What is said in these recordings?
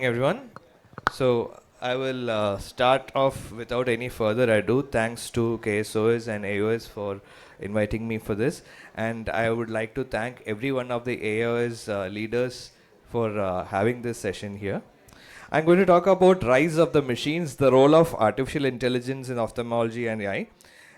Everyone. So I will start off without any further ado. Thanks to KSOS and AOS for inviting me for this, and I would like to thank every one of the AOS leaders for having this session here. I'm going to talk about rise of the machines, the role of artificial intelligence in ophthalmology and AI.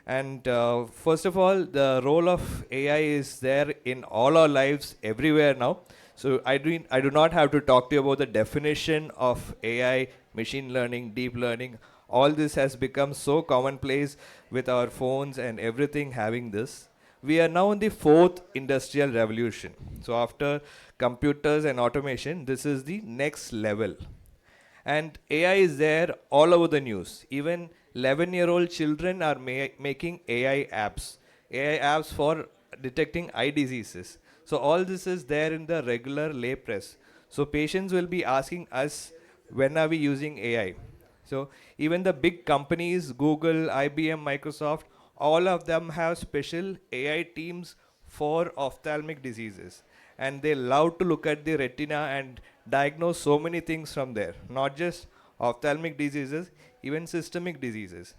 And first of all, the role of AI is there in all our lives everywhere now. So I do not have to talk to you about the definition of AI, machine learning, deep learning. All this has become so commonplace with our phones and everything having this. We are now in the fourth industrial revolution. So after computers and automation, this is the next level. And AI is there all over the news. Even 11-year-old children are making AI apps for detecting eye diseases. So all this is there in the regular lay press. So patients will be asking us, when are we using AI? So even the big companies, Google, IBM, Microsoft, all of them have special AI teams for ophthalmic diseases. And they love to look at the retina and diagnose so many things from there, not just ophthalmic diseases, even systemic diseases.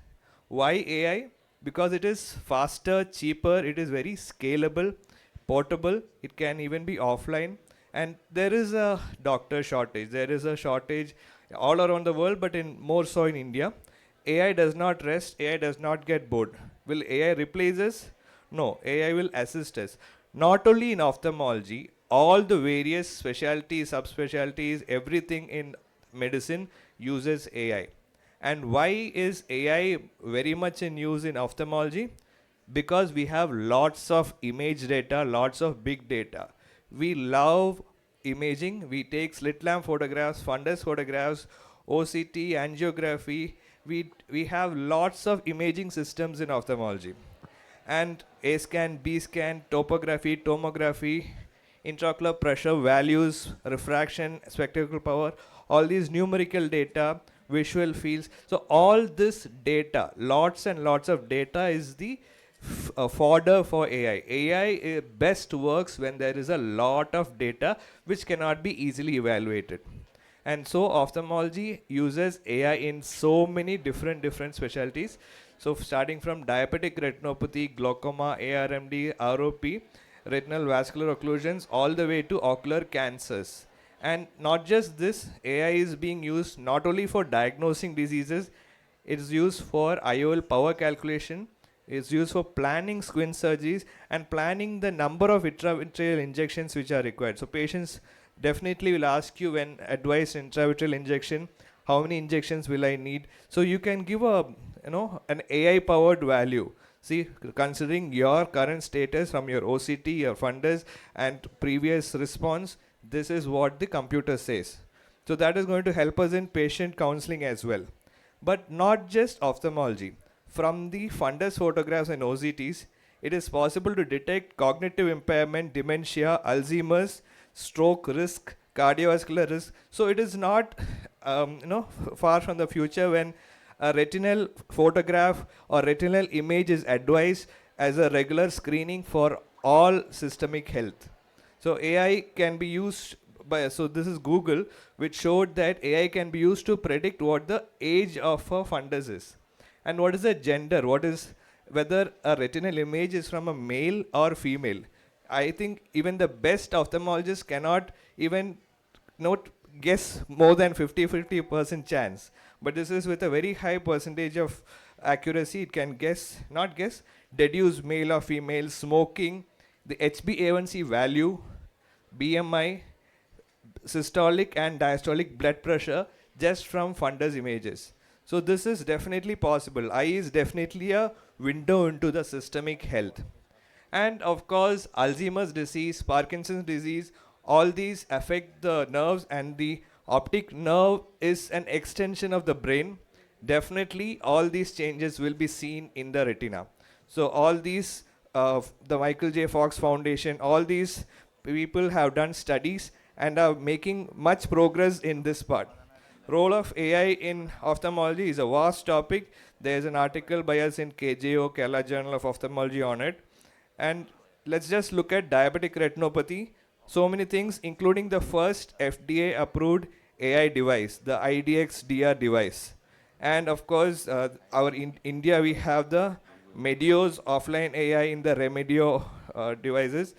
Why AI? Because it is faster, cheaper, it is very scalable, portable, it can even be offline. And there is a doctor shortage. There is a shortage all around the world, but in more so in India. AI does not rest, AI does not get bored. Will AI replace us? No, AI will assist us. Not only in ophthalmology, all the various specialties, subspecialties, everything in medicine uses AI. And why is AI very much in use in ophthalmology? Because we have lots of image data, lots of big data. We love imaging. We take slit lamp photographs, fundus photographs, OCT, angiography. We have lots of imaging systems in ophthalmology. And A scan, B scan, topography, tomography, intraocular pressure values, refraction, spectacle power, all these numerical data, visual fields. So all this data, lots and lots of data is the fodder for AI. AI best works when there is a lot of data which cannot be easily evaluated. And so ophthalmology uses AI in so many different specialties. So starting from diabetic retinopathy, glaucoma, ARMD, ROP, retinal vascular occlusions, all the way to ocular cancers. And not just this, AI is being used not only for diagnosing diseases, it's used for IOL power calculation, it's used for planning squint surgeries and planning the number of intravitreal injections which are required. So patients definitely will ask you when advised intravitreal injection, how many injections will I need? So you can give an AI powered value. See, considering your current status from your OCT, your fundus, and previous response, this is what the computer says. So that is going to help us in patient counseling as well. But not just ophthalmology. From the fundus photographs and OCTs, it is possible to detect cognitive impairment, dementia, Alzheimer's, stroke risk, cardiovascular risk. So it is not, far from the future when a retinal photograph or retinal image is advised as a regular screening for all systemic health. So AI can be used by, so this is Google, which showed that AI can be used to predict what the age of a fundus is. And what is the gender? What is, whether a retinal image is from a male or female. I think even the best ophthalmologist cannot even not guess more than 50% chance. But this is with a very high percentage of accuracy. It can guess, not guess, deduce male or female, smoking, the HbA1c value, BMI, systolic and diastolic blood pressure just from fundus images. So this is definitely possible. Eye is definitely a window into the systemic health. And of course, Alzheimer's disease, Parkinson's disease, all these affect the nerves, and the optic nerve is an extension of the brain. Definitely, all these changes will be seen in the retina. So all these, the Michael J. Fox Foundation, all these people have done studies and are making much progress in this part. Role of AI in ophthalmology is a vast topic. There is an article by us in KJO, Kerala Journal of Ophthalmology, on it. And let's just look at diabetic retinopathy. So many things, including the first FDA approved AI device, the IDX DR device. And of course, in India, we have the Medio's offline AI in the Remedio devices.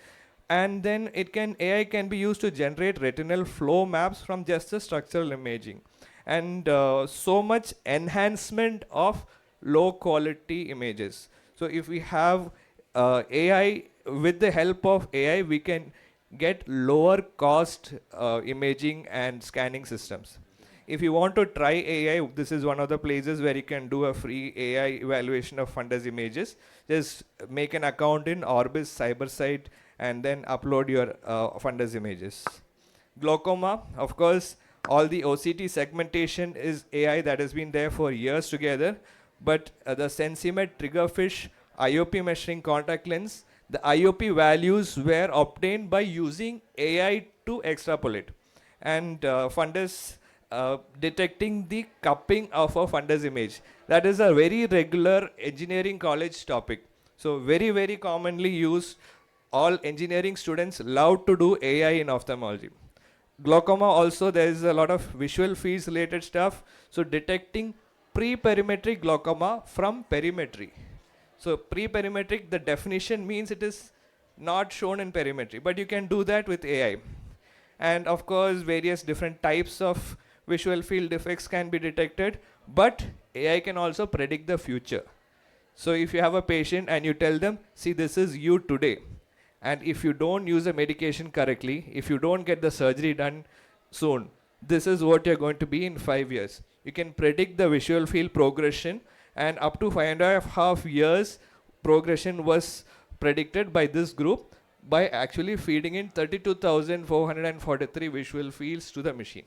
And then AI can be used to generate retinal flow maps from just the structural imaging. And so much enhancement of low quality images. So if we have AI, with the help of AI, we can get lower cost imaging and scanning systems. If you want to try AI, this is one of the places where you can do a free AI evaluation of fundus images. Just make an account in Orbis CyberSite and then upload your fundus images. Glaucoma, of course, all the OCT segmentation is AI that has been there for years together, but the Sensimet triggerfish IOP measuring contact lens, the IOP values were obtained by using AI to extrapolate. And fundus detecting the cupping of a fundus image. That is a very regular engineering college topic. So very, very commonly used. All engineering students love to do AI in ophthalmology. Glaucoma also, there is a lot of visual fields related stuff. So detecting pre-perimetric glaucoma from perimetry. So pre-perimetric, the definition means it is not shown in perimetry, but you can do that with AI. And of course, various different types of visual field defects can be detected, but AI can also predict the future. So if you have a patient and you tell them, see, this is you today, and if you don't use the medication correctly, if you don't get the surgery done soon, this is what you're going to be in 5 years. You can predict the visual field progression, and up to 5.5 years progression was predicted by this group by actually feeding in 32,443 visual fields to the machine.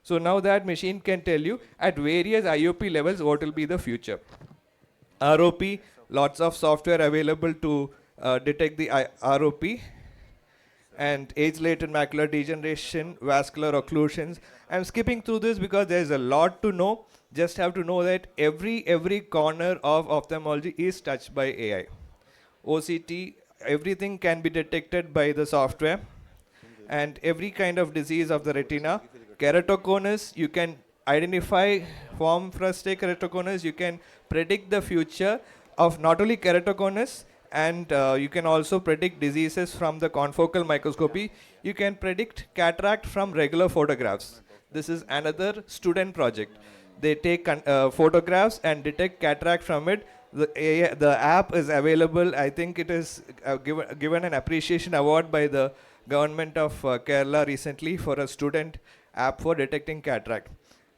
So now that machine can tell you at various IOP levels what will be the future. ROP, lots of software available to detect the ROP, and age-related macular degeneration, vascular occlusions. I'm skipping through this because there's a lot to know. Just have to know that every corner of ophthalmology is touched by AI. OCT, everything can be detected by the software, and every kind of disease of the retina. Keratoconus, you can identify form frustrate keratoconus, you can predict the future of not only keratoconus, and you can also predict diseases from the confocal microscopy. You can predict cataract from regular photographs. This is another student project. They take photographs and detect cataract from it. The app is available. I think it is given an appreciation award by the government of Kerala recently for a student app for detecting cataract.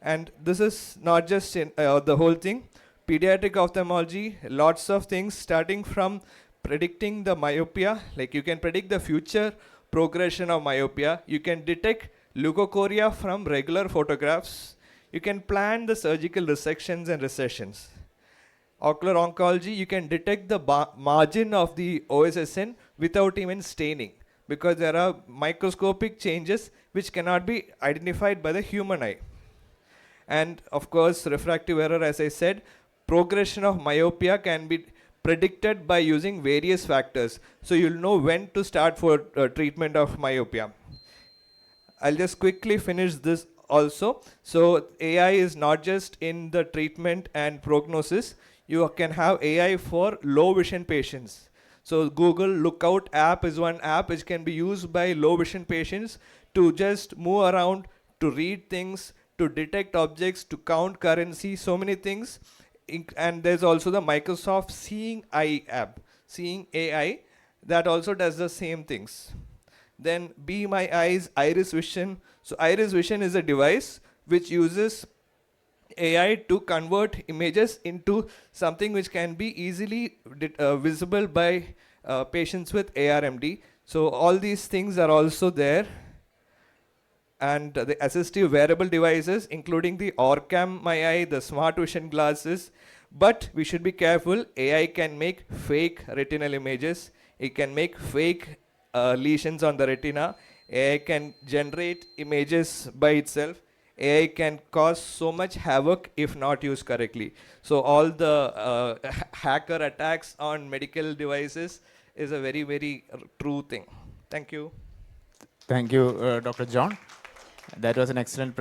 And this is not just in, the whole thing. Pediatric ophthalmology, lots of things starting from predicting the myopia, like you can predict the future progression of myopia. You can detect leukocoria from regular photographs. You can plan the surgical resections and recessions. Ocular oncology, you can detect the margin of the OSSN without even staining, because there are microscopic changes which cannot be identified by the human eye. And of course, refractive error, as I said, progression of myopia can be predicted by using various factors. So you'll know when to start for treatment of myopia. I'll just quickly finish this also. So AI is not just in the treatment and prognosis. You can have AI for low vision patients. So Google Lookout app is one app which can be used by low vision patients to just move around, to read things, to detect objects, to count currency, so many things. And there's also the Microsoft Seeing Eye app, Seeing AI, that also does the same things. Then Be My Eyes, Iris Vision. So Iris Vision is a device which uses AI to convert images into something which can be easily visible by patients with ARMD. So all these things are also there. And the assistive wearable devices, including the Orcam My Eye, the smart vision glasses. But we should be careful. AI can make fake retinal images. It can make fake lesions on the retina. AI can generate images by itself. AI can cause so much havoc if not used correctly. So all the hacker attacks on medical devices is a very, very true thing. Thank you. Thank you, Dr. John. That was an excellent presentation.